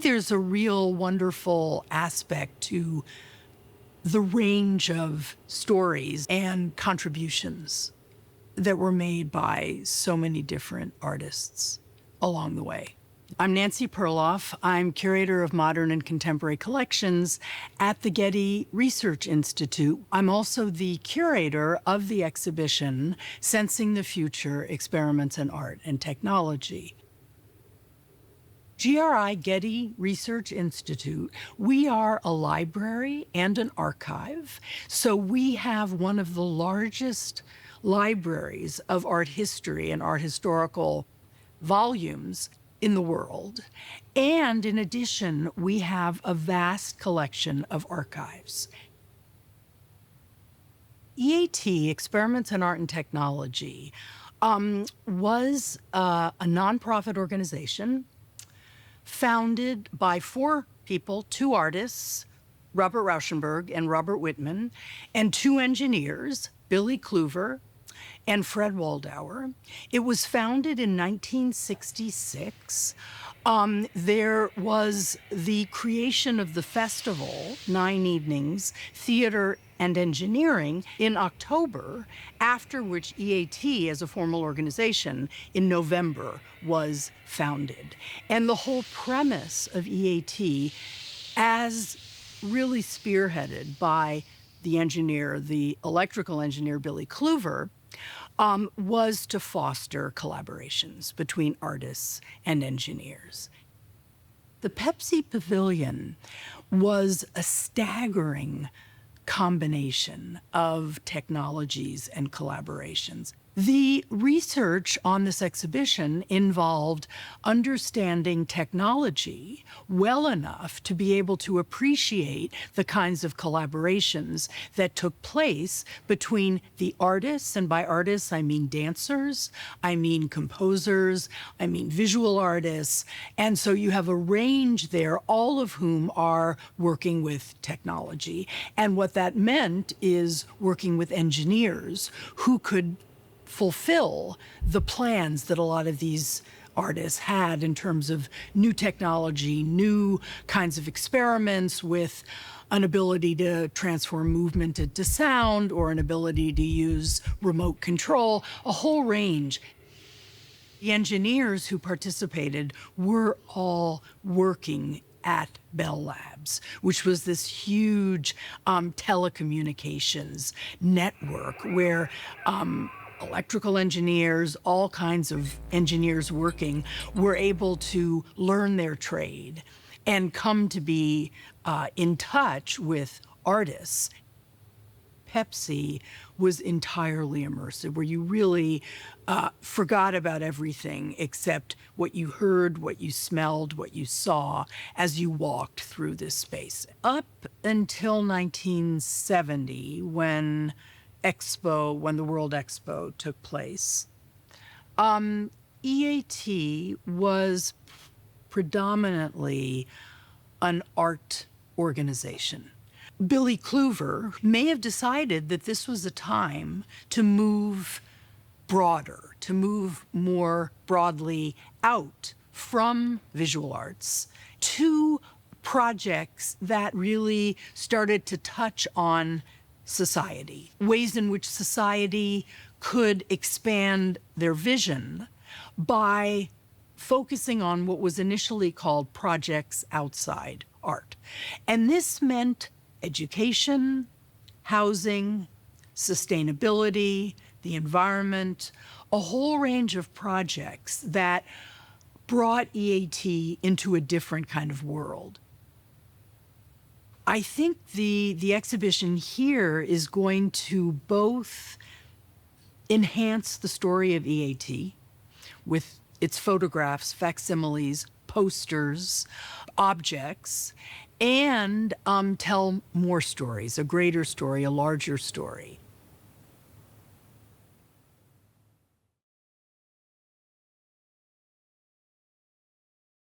there's a real wonderful aspect to the range of stories and contributions that were made by so many different artists along the way. I'm Nancy Perloff. I'm curator of modern and contemporary collections at the Getty Research Institute. I'm also the curator of the exhibition, Sensing the Future: Experiments in Art and Technology. GRI, Getty Research Institute, we are a library and an archive. So we have one of the largest libraries of art history and art historical volumes in the world. And in addition, we have a vast collection of archives. EAT, Experiments in Art and Technology, was a nonprofit organization founded by 4 people, 2 artists, Robert Rauschenberg and Robert Whitman, and 2 engineers, Billy Kluver and Fred Waldauer. It was founded in 1966. There was the creation of the festival, 9 evenings, theater and engineering, in October, after which EAT, as a formal organization, in November was founded. And the whole premise of EAT, as really spearheaded by the engineer, the electrical engineer, Billy Kluver, was to foster collaborations between artists and engineers. The Pepsi Pavilion was a staggering combination of technologies and collaborations. The research on this exhibition involved understanding technology well enough to be able to appreciate the kinds of collaborations that took place between the artists, and by artists I mean dancers, I mean composers, I mean visual artists, and so you have a range there, all of whom are working with technology. And what that meant is working with engineers who could fulfill the plans that a lot of these artists had in terms of new technology, new kinds of experiments with an ability to transform movement into sound or an ability to use remote control, a whole range. The engineers who participated were all working at Bell Labs, which was this huge telecommunications network where electrical engineers, all kinds of engineers working, were able to learn their trade and come to be in touch with artists. Pepsi was entirely immersive, where you really forgot about everything except what you heard, what you smelled, what you saw as you walked through this space. Up until 1970, when the World Expo took place, EAT was predominantly an art organization. Billy Kluver may have decided that this was a time to move broader, to move more broadly out from visual arts to projects that really started to touch on society, ways in which society could expand their vision by focusing on what was initially called projects outside art. And this meant education, housing, sustainability, the environment, a whole range of projects that brought EAT into a different kind of world. I think the exhibition here is going to both enhance the story of EAT with its photographs, facsimiles, posters, objects, and tell more stories, a greater story, a larger story.